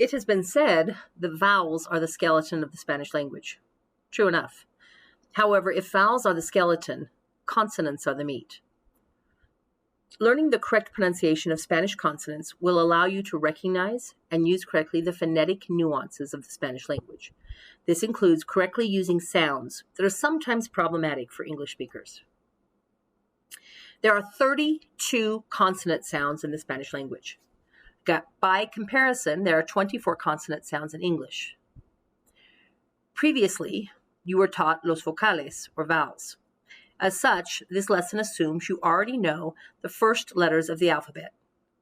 It has been said that vowels are the skeleton of the Spanish language. True enough. However, if vowels are the skeleton, consonants are the meat. Learning the correct pronunciation of Spanish consonants will allow you to recognize and use correctly the phonetic nuances of the Spanish language. This includes correctly using sounds that are sometimes problematic for English speakers. There are 32 consonant sounds in the Spanish language. By comparison, there are 24 consonant sounds in English. Previously, you were taught los vocales, or vowels. As such, this lesson assumes you already know the first letters of the alphabet,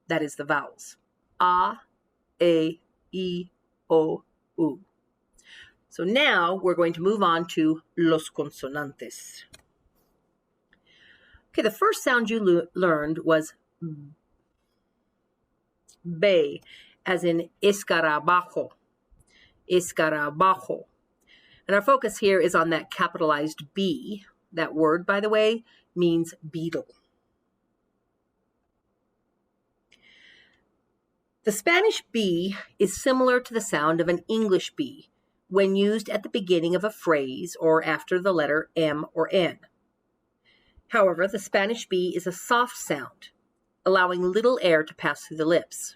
that is, the vowels. A, E, I, O, U. So now we're going to move on to los consonantes. Okay, the first sound you learned was B, as in escarabajo. Escarabajo. And our focus here is on that capitalized B. That word, by the way, means beetle. The Spanish B is similar to the sound of an English B when used at the beginning of a phrase or after the letter M or N. However, the Spanish B is a soft sound, allowing little air to pass through the lips.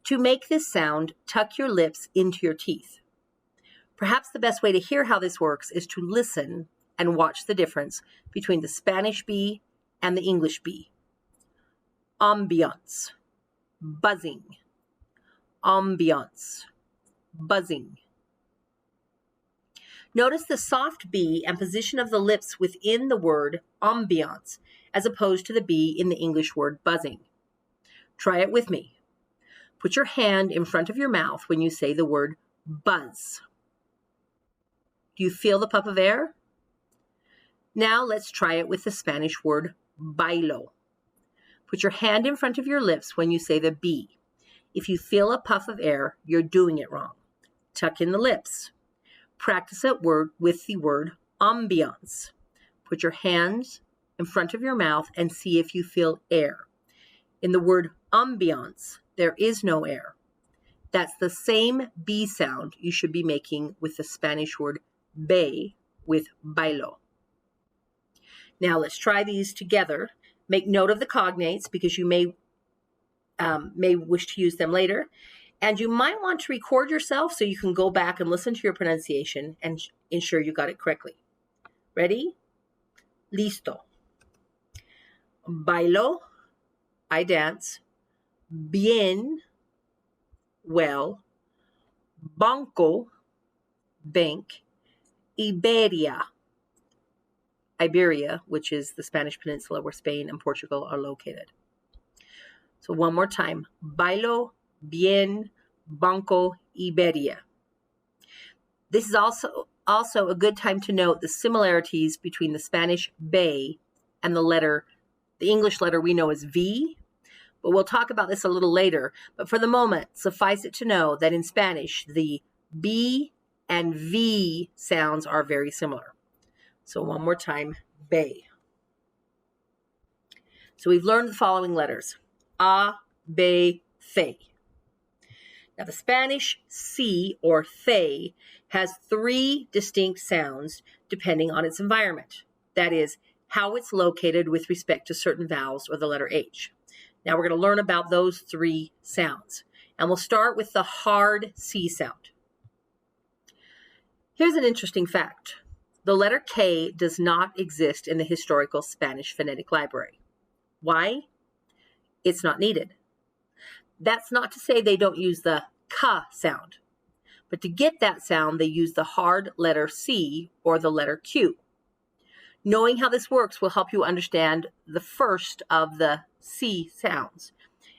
To make this sound, tuck your lips into your teeth. Perhaps the best way to hear how this works is to listen and watch the difference between the Spanish B and the English B. Ambiance, buzzing. Ambiance, buzzing. Notice the soft B and position of the lips within the word ambiance, as opposed to the B in the English word buzzing. Try it with me. Put your hand in front of your mouth when you say the word buzz. Do you feel the puff of air? Now let's try it with the Spanish word bailo. Put your hand in front of your lips when you say the B. If you feel a puff of air, you're doing it wrong. Tuck in the lips. Practice it with the word ambiance. Put your hands in front of your mouth and see if you feel air. In the word ambiance, there is no air. That's the same B sound you should be making with the Spanish word be with bailo. Now let's try these together. Make note of the cognates because you may wish to use them later. And you might want to record yourself so you can go back and listen to your pronunciation and ensure you got it correctly. Ready? Listo. Bailo, I dance. Bien, well. Banco, bank. Iberia, which is the Spanish peninsula where Spain and Portugal are located. So one more time. Bailo, bien, banco, Iberia. This is also a good time to note the similarities between the Spanish be and the English letter we know as V. But we'll talk about this a little later. But for the moment, suffice it to know that in Spanish, the B and V sounds are very similar. So one more time, be. So we've learned the following letters. A, B, fe. Now the Spanish C or fe has 3 distinct sounds depending on its environment. That is, how it's located with respect to certain vowels or the letter H. Now we're going to learn about those 3 sounds. And we'll start with the hard C sound. Here's an interesting fact. The letter K does not exist in the historical Spanish phonetic library. Why? It's not needed. That's not to say they don't use the K sound. But to get that sound, they use the hard letter C or the letter Q. Knowing how this works will help you understand the first of the C sounds,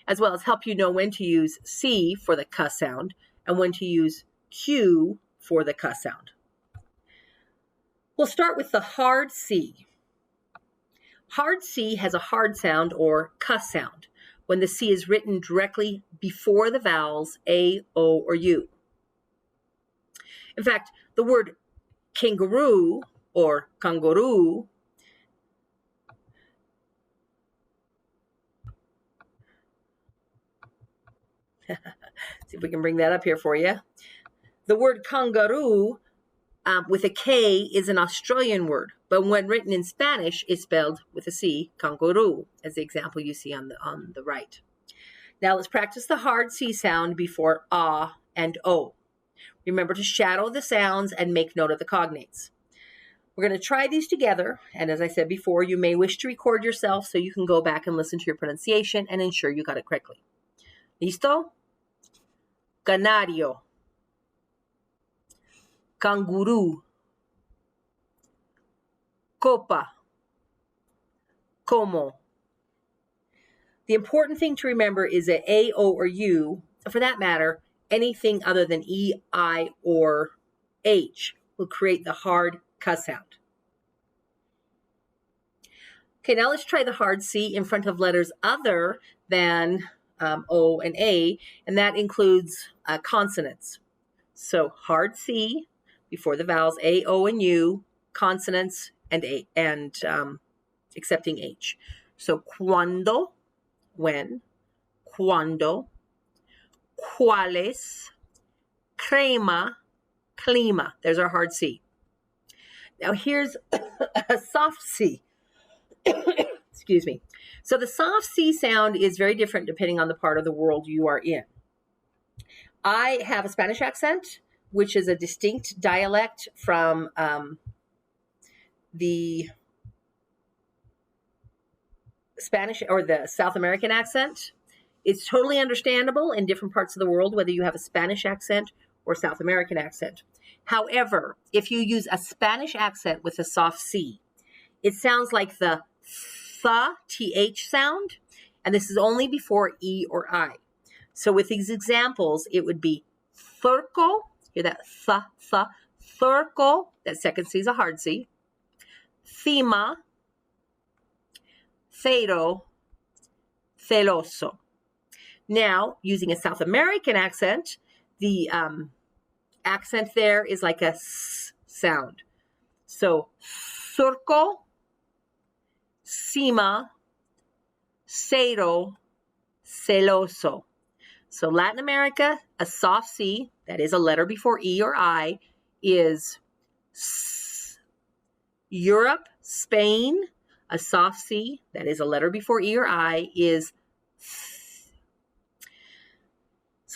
as well as help you know when to use C for the K sound and when to use Q for the K sound. We'll start with the hard C. Hard C has a hard sound or K sound when the C is written directly before the vowels A, O, or U. In fact, the word kangaroo or kangaroo See if we can bring that up here for you. The word kangaroo with a K is an Australian word, but when written in Spanish, it's spelled with a C, kangaroo, as the example you see on the right. Now let's practice the hard C sound before ah and o. Remember to shadow the sounds and make note of the cognates. We're going to try these together, and as I said before, you may wish to record yourself so you can go back and listen to your pronunciation and ensure you got it correctly. Listo? Canario, canguru, copa, como. The important thing to remember is that A, O, or U, and for that matter, anything other than E, I, or H will create the hard K sound. Okay, now let's try the hard C in front of letters other than O and A, and that includes consonants. So hard C before the vowels A, O, and U, consonants, and A, and excepting H. So cuando, when, cuando, cuáles, crema, clima. There's our hard C. Now here's a soft C. Excuse me. So the soft C sound is very different depending on the part of the world you are in. I have a Spanish accent, which is a distinct dialect from the Spanish or the South American accent. It's totally understandable in different parts of the world, whether you have a Spanish accent or South American accent. However, if you use a Spanish accent with a soft C, it sounds like the th sound, and this is only before E or I. So with these examples, it would be thurco, hear that thurco, that second C is a hard C, thema, cero, celoso. Now, using a South American accent, the accent there is like a S sound. So, surco, cima, cero, celoso. So Latin America, a soft C, that is a letter before E or I, is S. Europe, Spain, a soft C, that is a letter before E or I, is Th.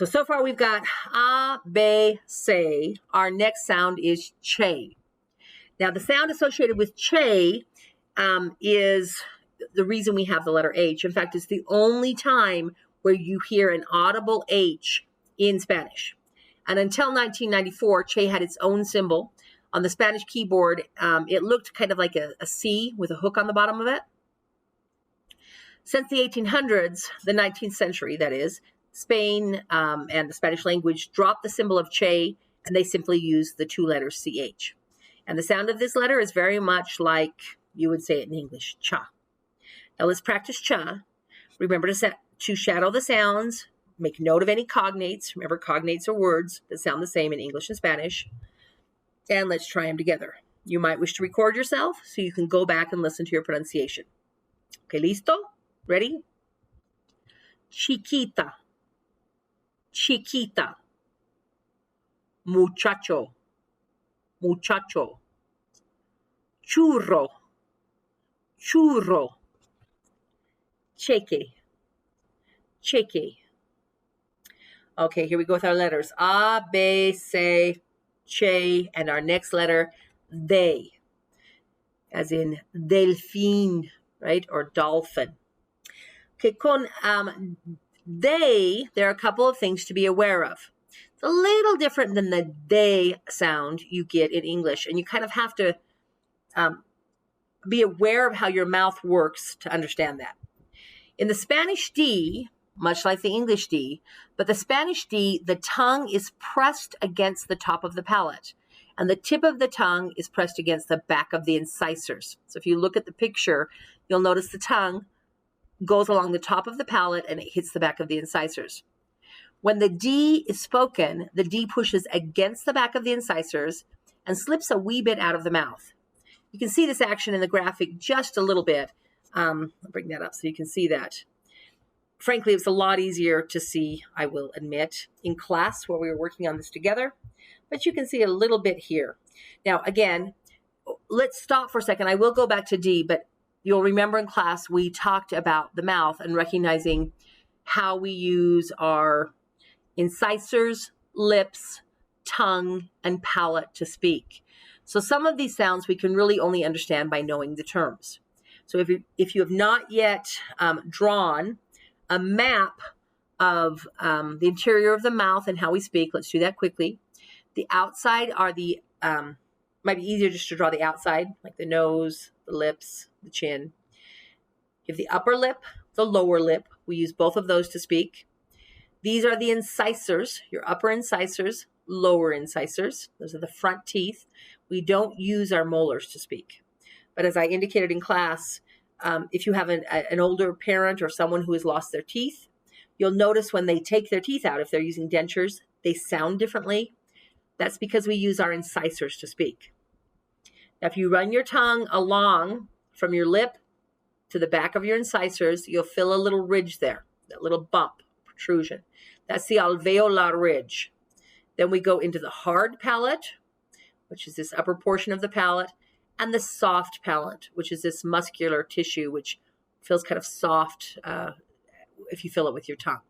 So far we've got A, B, C. Our next sound is che. Now the sound associated with che is the reason we have the letter H. In fact, it's the only time where you hear an audible H in Spanish. And until 1994, che had its own symbol. On the Spanish keyboard, it looked kind of like a C with a hook on the bottom of it. Since the 1800s, the 19th century, that is, Spain and the Spanish language dropped the symbol of che, and they simply used the two letters CH. And the sound of this letter is very much like you would say it in English, cha. Now let's practice cha. Remember to shadow the sounds, make note of any cognates. Remember, cognates are words that sound the same in English and Spanish. And let's try them together. You might wish to record yourself so you can go back and listen to your pronunciation. Okay, listo? Ready? Chiquita, chiquita. Muchacho, muchacho. Churro, churro. Cheque, cheque. Okay, here we go with our letters. A, B, C, che, and our next letter, de, as in delfín, right, or dolphin. Okay, con de, there are a couple of things to be aware of. It's a little different than the de sound you get in English, and you kind of have to be aware of how your mouth works to understand that. In the Spanish D, much like the English D, but the Spanish D, the tongue is pressed against the top of the palate, and the tip of the tongue is pressed against the back of the incisors. So if you look at the picture, you'll notice the tongue goes along the top of the palate and it hits the back of the incisors. When the D is spoken, the D pushes against the back of the incisors and slips a wee bit out of the mouth. You can see this action in the graphic just a little bit. I'll bring that up so you can see that. frankly, it's a lot easier to see, I will admit, in class where we were working on this together, but you can see a little bit here. Now, again, let's stop for a second. I will go back to D, but you'll remember in class we talked about the mouth and recognizing how we use our incisors, lips, tongue, and palate to speak. So some of these sounds we can really only understand by knowing the terms. So if you have not yet drawn a map of the interior of the mouth and how we speak, let's do that quickly. The outside are the, might be easier just to draw the outside, like the nose, the lips, the chin. You have the upper lip, the lower lip. We use both of those to speak. These are the incisors, your upper incisors, lower incisors. Those are the front teeth. We don't use our molars to speak. But as I indicated in class, if you have an older parent or someone who has lost their teeth, you'll notice when they take their teeth out, if they're using dentures, they sound differently. That's because we use our incisors to speak. Now, if you run your tongue along from your lip to the back of your incisors, you'll feel a little ridge there, that little bump, protrusion. That's the alveolar ridge. Then we go into the hard palate, which is this upper portion of the palate, and the soft palate, which is this muscular tissue, which feels kind of soft if you fill it with your tongue.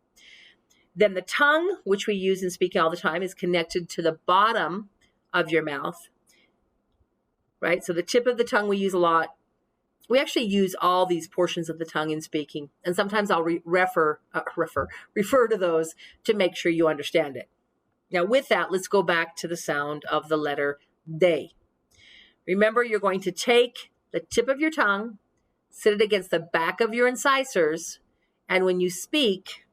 Then the tongue, which we use in speaking all the time, is connected to the bottom of your mouth, right? So the tip of the tongue we use a lot. We actually use all these portions of the tongue in speaking, and sometimes I'll refer to those to make sure you understand it. Now with that, let's go back to the sound of the letter D. Remember, you're going to take the tip of your tongue, sit it against the back of your incisors, and when you speak,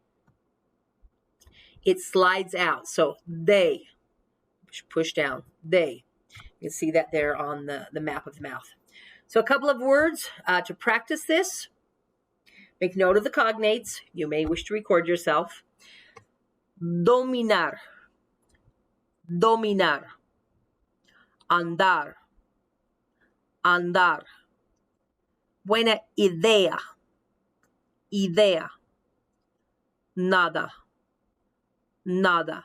it slides out. So they, push down, they. You can see that there on the map of the mouth. So a couple of words to practice this. Make note of the cognates. You may wish to record yourself. Dominar, dominar. Andar, andar. Buena idea, idea. Nada, nada.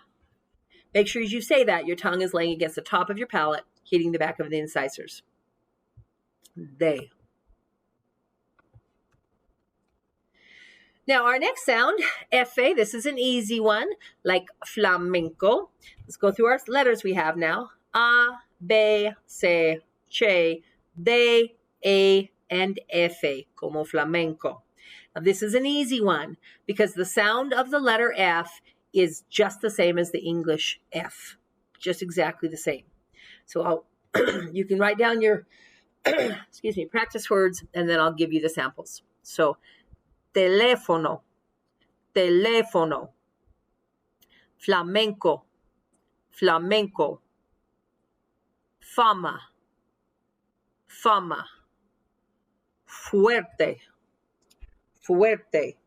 Make sure as you say that, your tongue is laying against the top of your palate, hitting the back of the incisors. De. Now our next sound, F-A, this is an easy one, like flamenco. Let's go through our letters we have now. A, B, C, Che, D, E, and F-A, como flamenco. Now this is an easy one because the sound of the letter F is just the same as the English F, just exactly the same. So you can write down your excuse me, practice words, and then I'll give you the samples. So, teléfono, teléfono, flamenco, flamenco, fama, fama, fuerte, fuerte.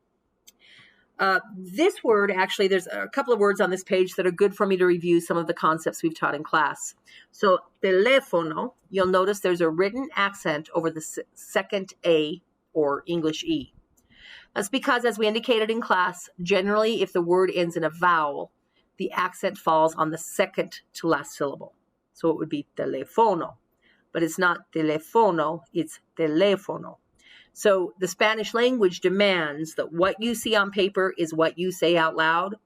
This word, actually, there's a couple of words on this page that are good for me to review some of the concepts we've taught in class. So, teléfono, you'll notice there's a written accent over the second A or English E. That's because, as we indicated in class, generally if the word ends in a vowel, the accent falls on the second to last syllable. So it would be teléfono, but it's not teléfono, it's teléfono. So the Spanish language demands that what you see on paper is what you say out loud.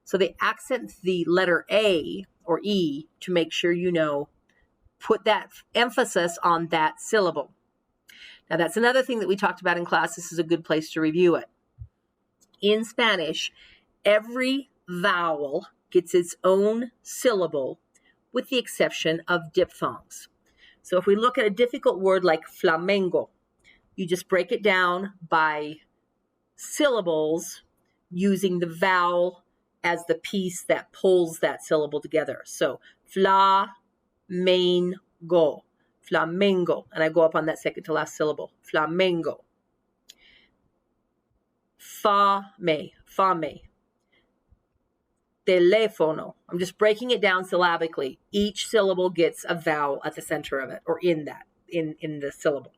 So they accent the letter A or E to make sure you know, put that emphasis on that syllable. Now that's another thing that we talked about in class. This is a good place to review it. In Spanish, every vowel gets its own syllable with the exception of diphthongs. So if we look at a difficult word like flamenco, you just break it down by syllables using the vowel as the piece that pulls that syllable together. So, flamenco, flamenco, and I go up on that second to last syllable, flamenco. Fame, fame. Teléfono. I'm just breaking it down syllabically. Each syllable gets a vowel at the center of it, or in the syllable.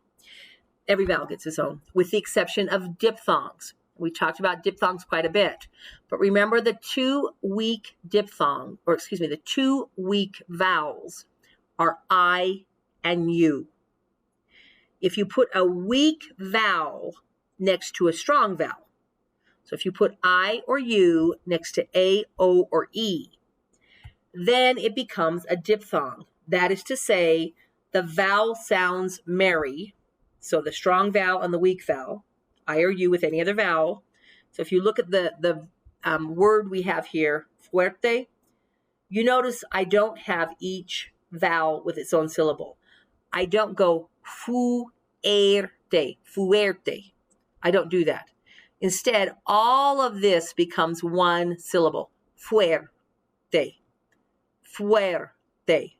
Every vowel gets its own, with the exception of diphthongs. We talked about diphthongs quite a bit. But remember the two weak diphthong, or excuse me, the two weak vowels are I and U. If you put a weak vowel next to a strong vowel, so if you put I or U next to A, O, or E, then it becomes a diphthong. That is to say, the vowel sounds merry, so the strong vowel and the weak vowel, I or U with any other vowel. So if you look at the word we have here, fuerte, you notice I don't have each vowel with its own syllable. I don't go fuerte, fuerte. I don't do that. Instead, all of this becomes one syllable, fuerte, fuerte,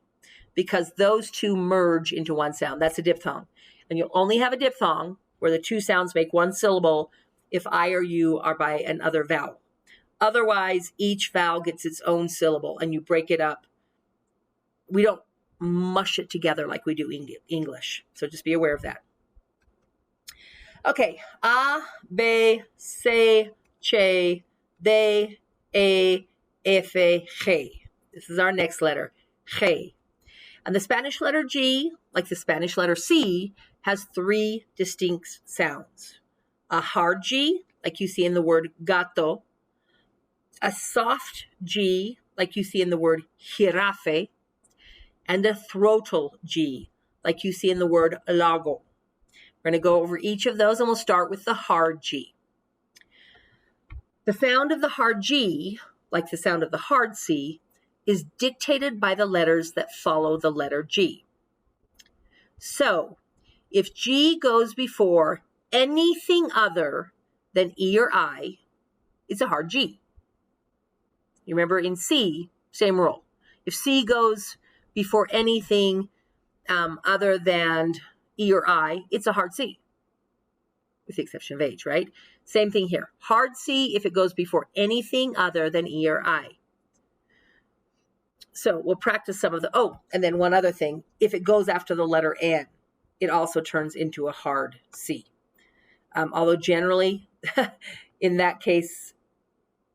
because those two merge into one sound. That's a diphthong. And you'll only have a diphthong where the two sounds make one syllable if I or U are by another vowel. Otherwise, each vowel gets its own syllable and you break it up. We don't mush it together like we do English. So just be aware of that. Okay, A, B, C, Ch, D, E, F, G. This is our next letter, G. And the Spanish letter G, like the Spanish letter C, has three distinct sounds. A hard G, like you see in the word gato. A soft G, like you see in the word jirafe. And a throatal G, like you see in the word lago. We're going to go over each of those, and we'll start with the hard G. The sound of the hard G, like the sound of the hard C, is dictated by the letters that follow the letter G. So, if G goes before anything other than E or I, it's a hard G. You remember in C, same rule. If C goes before anything other than E or I, it's a hard C, with the exception of H, right? Same thing here. Hard C if it goes before anything other than E or I. So we'll practice some of the, and then one other thing. If it goes after the letter N, it also turns into a hard C. Although generally, in that case,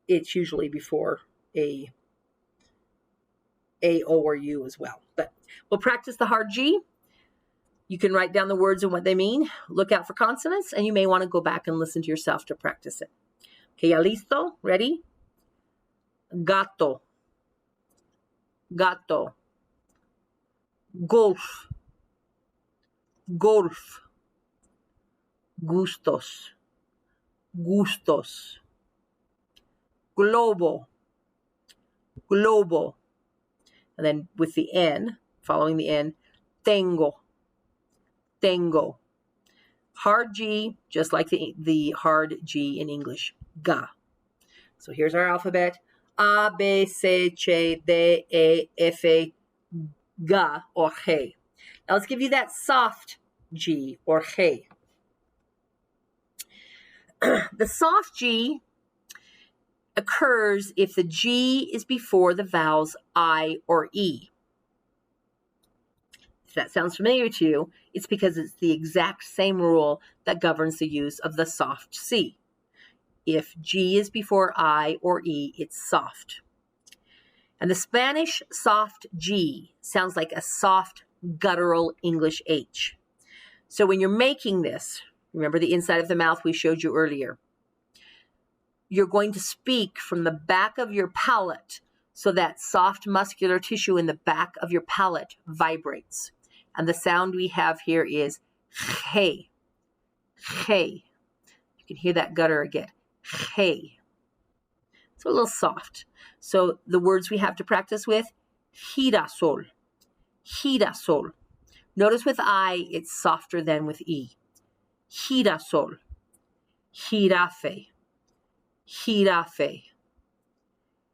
it's usually before A, O, or U as well. But we'll practice the hard G. You can write down the words and what they mean. Look out for consonants, and you may want to go back and listen to yourself to practice it. Okay, ya listo? Ready? Gato. Gato. Golf. Golf. Gustos. Gustos. Globo. Globo. And then with the N, following the N, tengo. Tengo. Hard G, just like the hard G in English, ga. So here's our alphabet. A, B, C, Ch, D, E, F, ga, or G. Now let's give you that soft G, or G. The soft G occurs if the G is before the vowels I or E. If that sounds familiar to you, it's because it's the exact same rule that governs the use of the soft C. If G is before I or E, it's soft. And the Spanish soft G sounds like a soft, guttural English H. So when you're making this, remember the inside of the mouth we showed you earlier, you're going to speak from the back of your palate so that soft muscular tissue in the back of your palate vibrates. And the sound we have here is hey, hey. You can hear that gutter again, hey. It's a little soft. So the words we have to practice with, girasol, girasol. Notice with I, it's softer than with E. Girasol, jirafe, jirafe,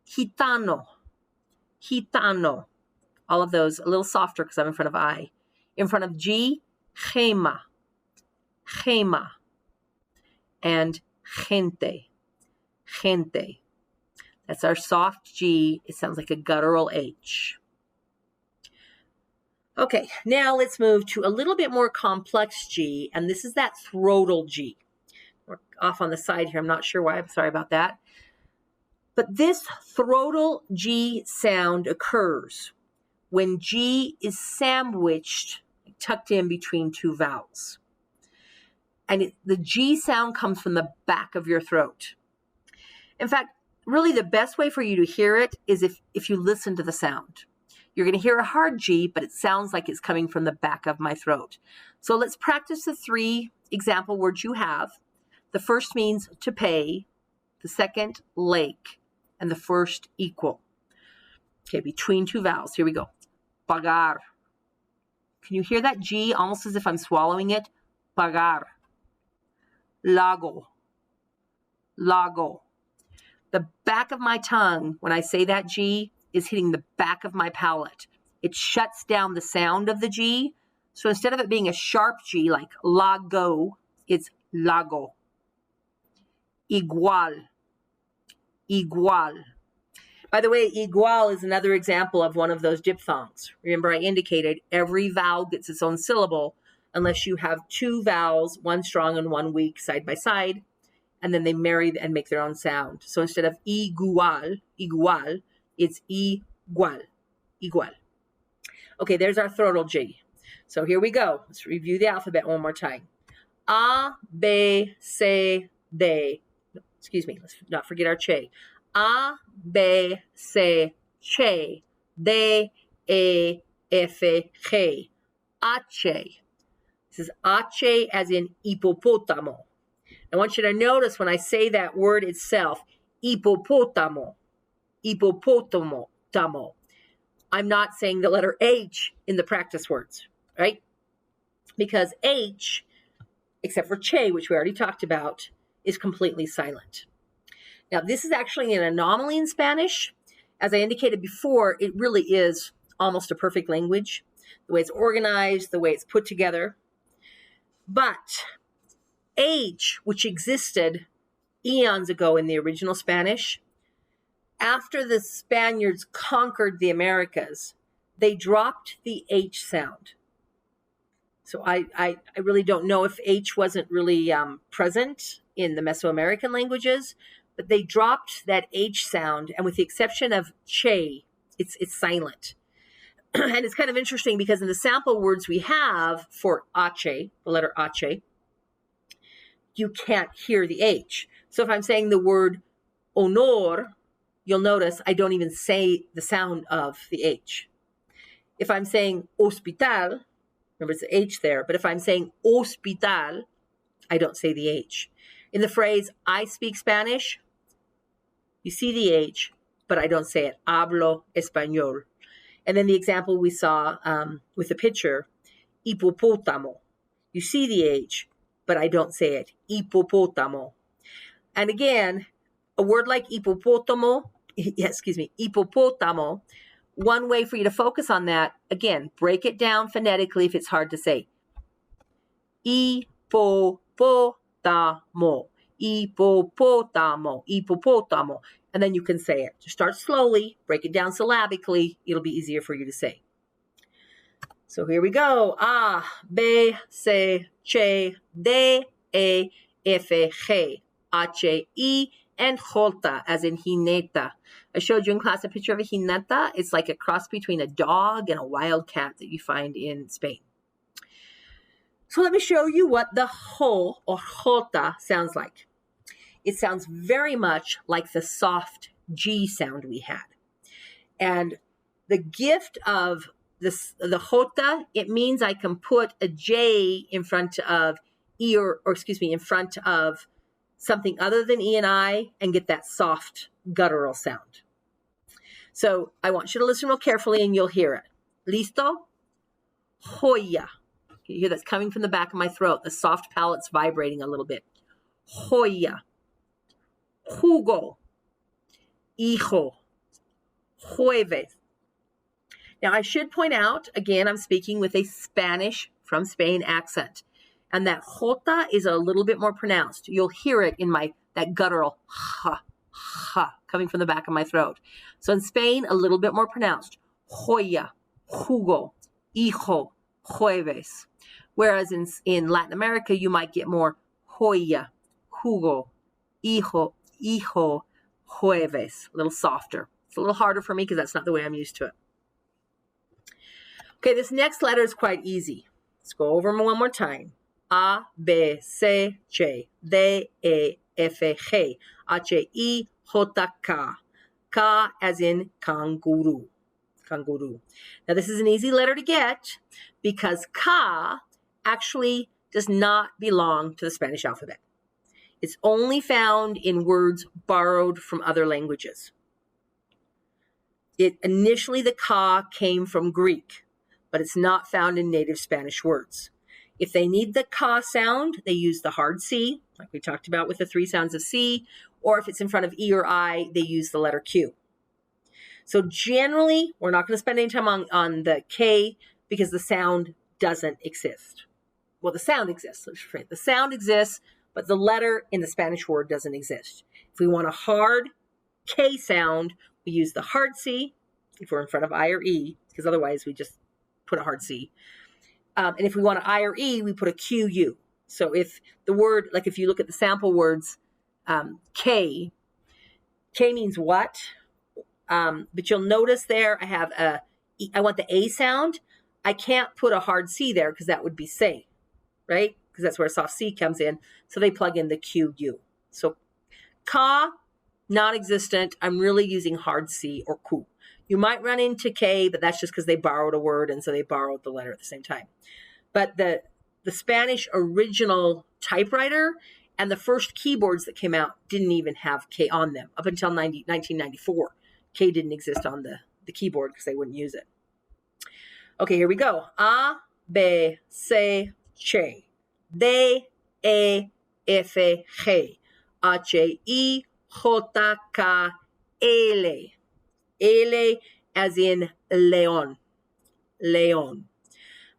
gitano, gitano. All of those a little softer because I'm in front of I. In front of G, gema, gema. And gente, gente. That's our soft G. It sounds like a guttural H. Okay, now let's move to a little bit more complex G, and this is that throatal G. We're off on the side here. I'm not sure why. I'm sorry about that. But this throatal G sound occurs when G is sandwiched, tucked in between two vowels. And the G sound comes from the back of your throat. In fact, really the best way for you to hear it is if you listen to the sound. You're going to hear a hard G, but it sounds like it's coming from the back of my throat. So let's practice the 3 example words you have. The first means to pay, the second, lake, and the first, equal. Okay, between two vowels. Here we go. Pagar. Can you hear that G almost as if I'm swallowing it? Pagar. Lago. Lago. The back of my tongue, when I say that G, is hitting the back of my palate. It shuts down the sound of the G. So instead of it being a sharp G like lago, it's lago. Igual. Igual. By the way, igual is another example of one of those diphthongs. Remember, I indicated every vowel gets its own syllable unless you have 2 vowels, one strong and one weak, side by side, and then they marry and make their own sound. So instead of igual, igual, it's igual, igual. Okay, there's our throatal G. So here we go. Let's review the alphabet one more time. A, B, C, D. Excuse me, let's not forget our che. A, B, C, che, D, E, F, G, H. This is H as in hippopotamo. I want you to notice when I say that word itself, hippopotamo, hippopotamo, tamo. I'm not saying the letter H in the practice words, right? Because H, except for che, which we already talked about, is completely silent. Now, this is actually an anomaly in Spanish. As I indicated before, it really is almost a perfect language, the way it's organized, the way it's put together. But H, which existed eons ago in the original Spanish, after the Spaniards conquered the Americas, they dropped the H sound. So I really don't know if H wasn't really present in the Mesoamerican languages, but they dropped that H sound, and with the exception of che, it's silent. And it's kind of interesting because in the sample words we have for ache, the letter ache, you can't hear the H. So if I'm saying the word honor, you'll notice I don't even say the sound of the H. If I'm saying hospital, remember it's the H there, but if I'm saying hospital, I don't say the H. In the phrase, I speak Spanish, you see the H, but I don't say it. Hablo español. And then the example we saw with the picture, hippopótamo. You see the H, but I don't say it. Hippopótamo. And again, a word like hippopótamo, hippopótamo, one way for you to focus on that, again, break it down phonetically if it's hard to say. Hippopótamo, hippopótamo, hippopótamo. And then you can say it. Just start slowly, break it down syllabically. It'll be easier for you to say. So here we go. A, B, C, che, D, E, F, G, H, I, and Jota, as in jineta. I showed you in class a picture of a jineta. It's like a cross between a dog and a wild cat that you find in Spain. So let me show you what the ho or Jota sounds like. It sounds very much like the soft G sound we had. And the gift of this, the Jota, it means I can put a J in front of E or in front of something other than E and I and get that soft guttural sound. So I want you to listen real carefully and you'll hear it. Listo? Joya. You hear that's coming from the back of my throat. The soft palate's vibrating a little bit. Joya. Jugo, hijo, jueves. Now, I should point out, again, I'm speaking with a Spanish from Spain accent. And that Jota is a little bit more pronounced. You'll hear it in that guttural ha, ha, coming from the back of my throat. So in Spain, a little bit more pronounced. Joya, jugo, hijo, jueves. Whereas in Latin America, you might get more joya, jugo, hijo, hijo, jueves. A little softer. It's a little harder for me because that's not the way I'm used to it. Okay, this next letter is quite easy. Let's go over them one more time. A, B, C, J, D, E, F, G, H, I, J, K. K as in kangaroo. Kangaroo. Now this is an easy letter to get because Ka actually does not belong to the Spanish alphabet. It's only found in words borrowed from other languages. Initially the Ka came from Greek, but it's not found in native Spanish words. If they need the Ka sound, they use the hard C, like we talked about with the 3 sounds of C, or if it's in front of E or I, they use the letter Q. So generally, we're not going to spend any time on the K because the sound doesn't exist. Well, the sound exists. The sound exists, but the letter in the Spanish word doesn't exist. If we want a hard K sound, we use the hard C if we're in front of I or E, because otherwise we just put a hard C. And if we want an I or E, we put a QU. So if the word, like if you look at the sample words, K means what? But you'll notice there I have I want the A sound. I can't put a hard C there because that would be say, right? Because that's where a soft C comes in. So they plug in the QU. So Ka, non-existent. I'm really using hard C or Ku. You might run into K, but that's just because they borrowed a word and so they borrowed the letter at the same time. But the Spanish original typewriter and the first keyboards that came out didn't even have K on them up until 1994. K didn't exist on the keyboard because they wouldn't use it. Okay, here we go. A, B, C, Ch, D, E, F, G, H, I, J, K, L. L as in leon. Leon.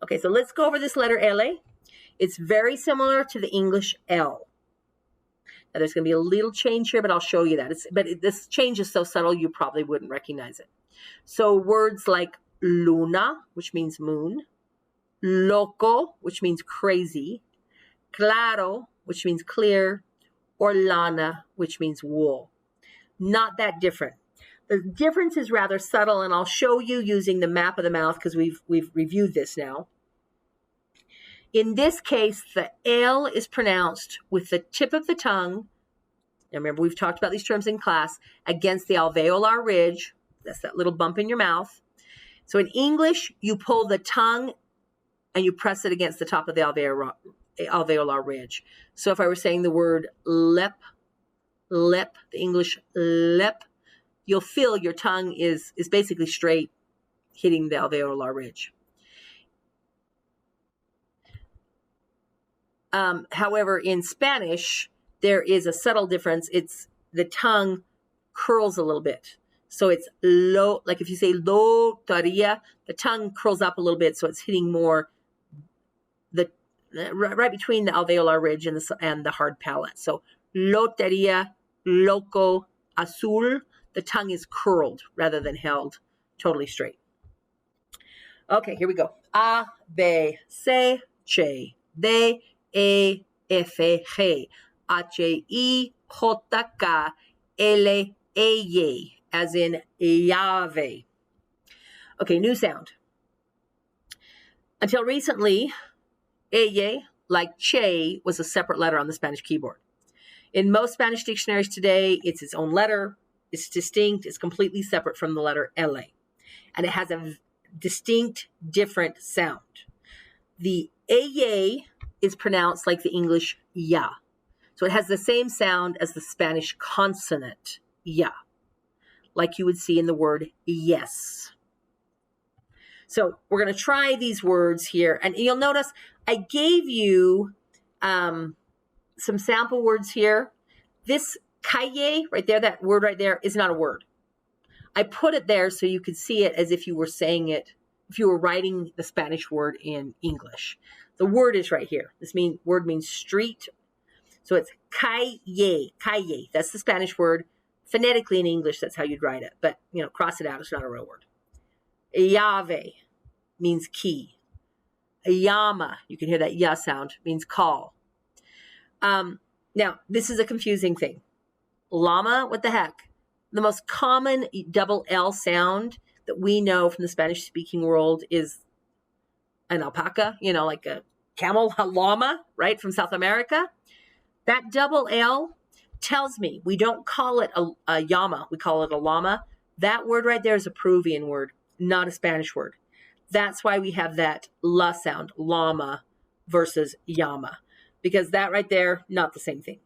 Okay, so let's go over this letter L. It's very similar to the English L. Now, there's going to be a little change here, but I'll show you that. This change is so subtle, you probably wouldn't recognize it. So words like luna, which means moon, loco, which means crazy, claro, which means clear, or lana, which means wool. Not that different. The difference is rather subtle, and I'll show you using the map of the mouth because we've reviewed this now. In this case, the L is pronounced with the tip of the tongue. Now remember, we've talked about these terms in class, against the alveolar ridge. That's that little bump in your mouth. So in English, you pull the tongue and you press it against the top of the alveolar ridge. So if I were saying the word lip, the English lip, you'll feel your tongue is basically straight, hitting the alveolar ridge. However, in Spanish, there is a subtle difference. It's the tongue curls a little bit. So it's low, like if you say loteria, the tongue curls up a little bit, so it's hitting more right between the alveolar ridge and the hard palate. So loteria, loco, azul, the tongue is curled rather than held totally straight. Okay, here we go. A, B, C, Ch, D, E, F, G, H, I, J, K, L, E, Y, as in llave. Okay, new sound. Until recently, ella, like che, was a separate letter on the Spanish keyboard. In most Spanish dictionaries today, it's its own letter. It's distinct. It's completely separate from the letter L. And it has a distinct, different sound. The ella is pronounced like the English ya. So it has the same sound as the Spanish consonant ya, like you would see in the word yes. So we're going to try these words here. And you'll notice I gave you some sample words here. This calle right there, that word right there, is not a word. I put it there so you could see it as if you were saying it, if you were writing the Spanish word in English. The word is right here. This word means street. So it's calle, calle. That's the Spanish word. Phonetically in English, that's how you'd write it. But, cross it out. It's not a real word. Llave means key. Llama, you can hear that ya sound, means call. Now, this is a confusing thing. Llama, what the heck? The most common double L sound that we know from the Spanish-speaking world is an alpaca, like a camel, a llama, right, from South America. That double L tells me we don't call it a llama, we call it a llama. That word right there is a Peruvian word, not a Spanish word. That's why we have that la sound, llama versus llama, because that right there, not the same thing.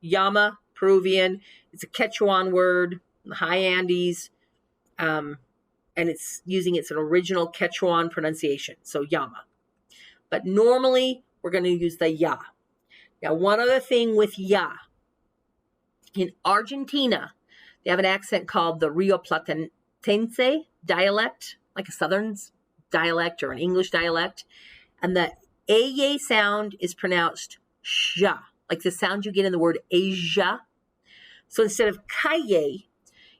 Llama, Peruvian, it's a Quechuan word in the high Andes, and it's using its original Quechuan pronunciation, so llama. But normally, we're going to use the ya. Now, one other thing with ya. In Argentina, they have an accent called the Rio Platense dialect, like a Southern dialect or an English dialect. And the ay sound is pronounced sha, like the sound you get in the word Asia. So instead of calle,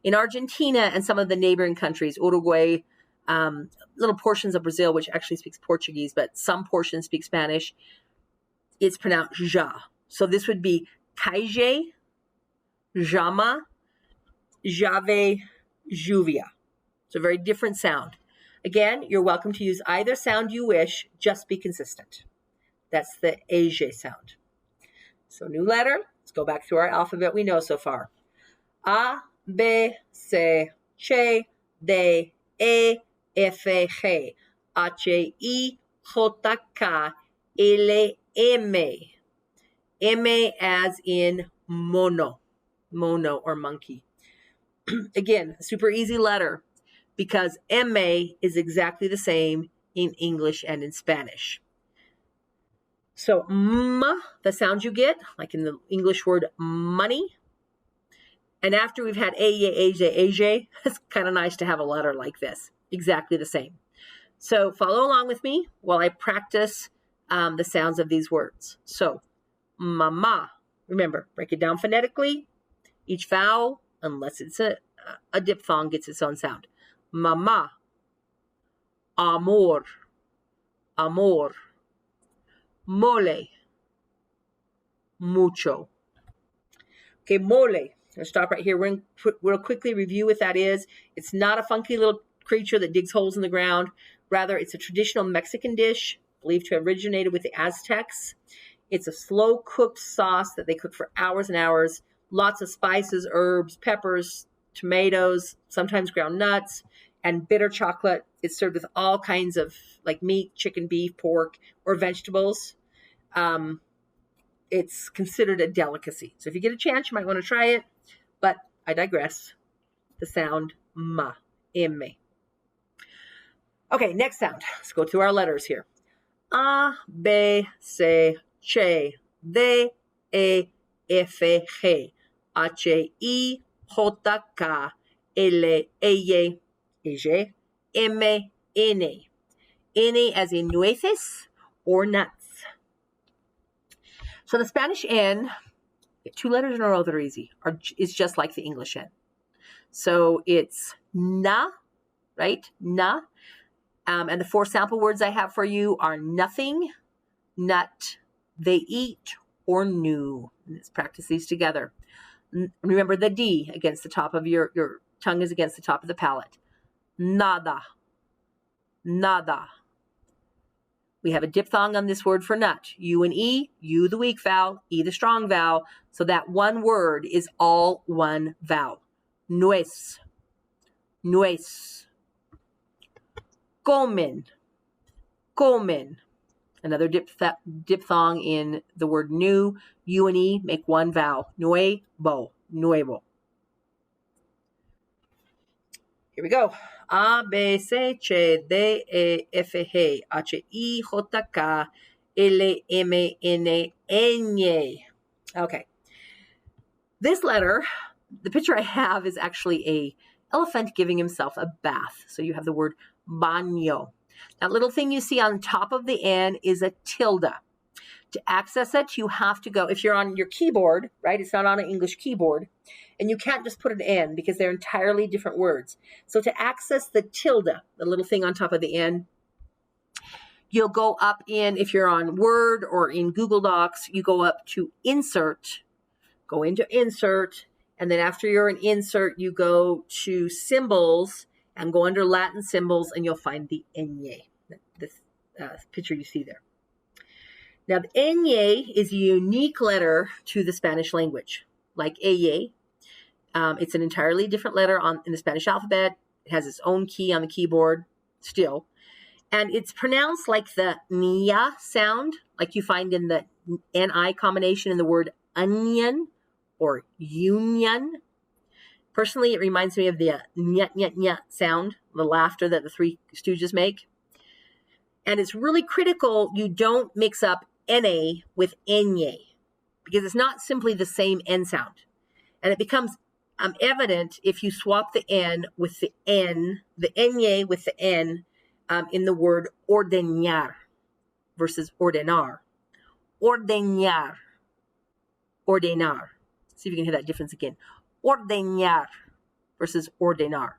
in Argentina and some of the neighboring countries, Uruguay, little portions of Brazil, which actually speaks Portuguese, but some portions speak Spanish, it's pronounced ja. So this would be calle, jama, jave, juvia. It's a very different sound. Again, you're welcome to use either sound you wish, just be consistent. That's the AJ sound. So new letter, let's go back through our alphabet we know so far. A, B, C, Ch, D, E, F, G, H, I, J, K, L, M. M as in mono or monkey. Again, a super easy letter because MA is exactly the same in English and in Spanish. So the sound you get, like in the English word money. And after we've had AJ, it's kind of nice to have a letter like this, exactly the same. So follow along with me while I practice the sounds of these words. So mama, remember, break it down phonetically. Each vowel, unless it's a diphthong, gets its own sound. Mama, amor, amor, mole, mucho. Okay, mole. I'll stop right here. We'll quickly review what that is. It's not a funky little creature that digs holes in the ground. Rather, it's a traditional Mexican dish believed to have originated with the Aztecs. It's a slow-cooked sauce that they cook for hours and hours. Lots of spices, herbs, peppers, tomatoes, sometimes ground nuts, and bitter chocolate. It's served with all kinds of like meat, chicken, beef, pork, or vegetables. It's considered a delicacy. So if you get a chance, you might want to try it. But I digress. The sound ma, M. Okay, next sound. Let's go through our letters here. A, B, C, Ch, D, E, F, G, H, I, J, K, L, E, J, M, N. N as in nueces or nuts. So the Spanish N, two letters in a row that are easy, is just like the English N. So it's na, right? Na. And the four sample words I have for you are nothing, nut, they eat, or new. Let's practice these together. Remember the D against the top of your tongue is against the top of the palate. Nada, nada. We have a diphthong on this word for nut. U and E, U the weak vowel, E the strong vowel. So that one word is all one vowel. Nuez, nuez. Comen, comen. Another diphthong in the word new. U and E make one vowel. Nuevo, nuevo. Here we go. A, B, C, Ch, D, E, F, G, H, I, J, K, L, M, N, Ñ. Okay. This letter, the picture I have is actually a elephant giving himself a bath. So you have the word baño. That little thing you see on top of the N is a tilde. To access it, you have to go, if you're on your keyboard, right? It's not on an English keyboard. And you can't just put an N because they're entirely different words. So to access the tilde, the little thing on top of the N, you'll go up in, if you're on Word or in Google Docs, you go up to Insert, go into insert, and then after you're in insert, you go to symbols and go under Latin symbols, and you'll find the ñ, this picture you see there. Now, the ñ is a unique letter to the Spanish language, like ella. It's an entirely different letter in the Spanish alphabet. It has its own key on the keyboard still. And it's pronounced like the ñ sound, like you find in the ni combination in the word onion or union. Personally, it reminds me of the ñ sound, the laughter that the Three Stooges make. And it's really critical you don't mix up na with ñ, because it's not simply the same n sound. And it becomes evident if you swap the n with the n, the ñ with the n, in the word ordeñar versus ordenar. Ordeñar. Ordenar. See if you can hear that difference again. Ordeñar versus ordenar.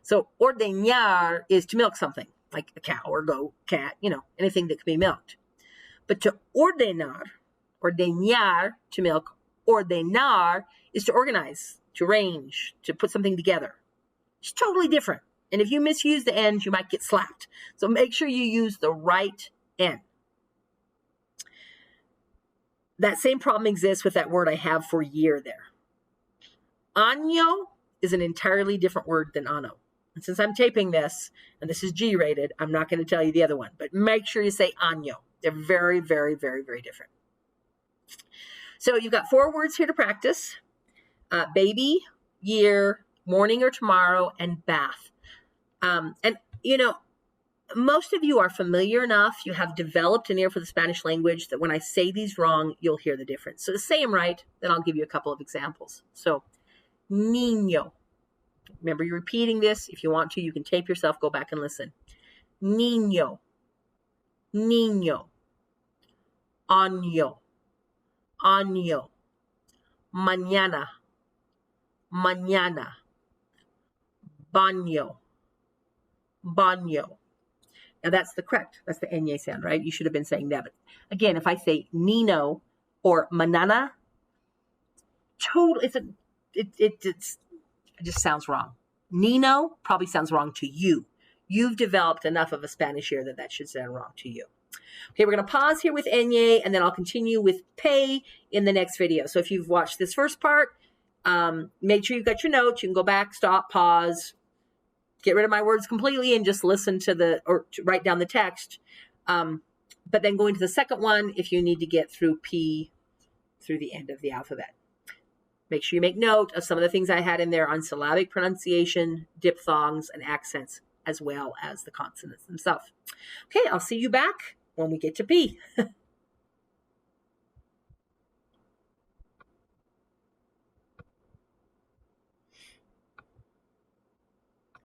So ordeñar is to milk something, like a cow or goat, cat, anything that can be milked. But to ordenar, to milk, ordenar is to organize, to arrange, to put something together. It's totally different. And if you misuse the N's, you might get slapped. So make sure you use the right N. That same problem exists with that word I have for year there. Año is an entirely different word than ano. And since I'm taping this, and this is G-rated, I'm not going to tell you the other one. But make sure you say año. They're very, very, very, very different. So you've got 4 words here to practice. Baby, year, morning or tomorrow, and bath. Most of you are familiar enough, you have developed an ear for the Spanish language that when I say these wrong, you'll hear the difference. So to say them right, then I'll give you a couple of examples. So, niño. Remember, you're repeating this. If you want to, you can tape yourself, go back and listen. Niño. Niño. Año. Año. Mañana. Mañana. Baño. Baño. Now that's the ñ sound, right? You should have been saying that. But again, if I say Nino or manana, it just sounds wrong. Nino probably sounds wrong to you. You've developed enough of a Spanish ear that should sound wrong to you. Okay, we're going to pause here with ñ, and then I'll continue with pay in the next video. So if you've watched this first part, make sure you've got your notes. You can go back, stop, pause, get rid of my words completely and just listen to write down the text. But then go into the second one if you need to get through P through the end of the alphabet. Make sure you make note of some of the things I had in there on syllabic pronunciation, diphthongs, and accents, as well as the consonants themselves. Okay, I'll see you back when we get to P.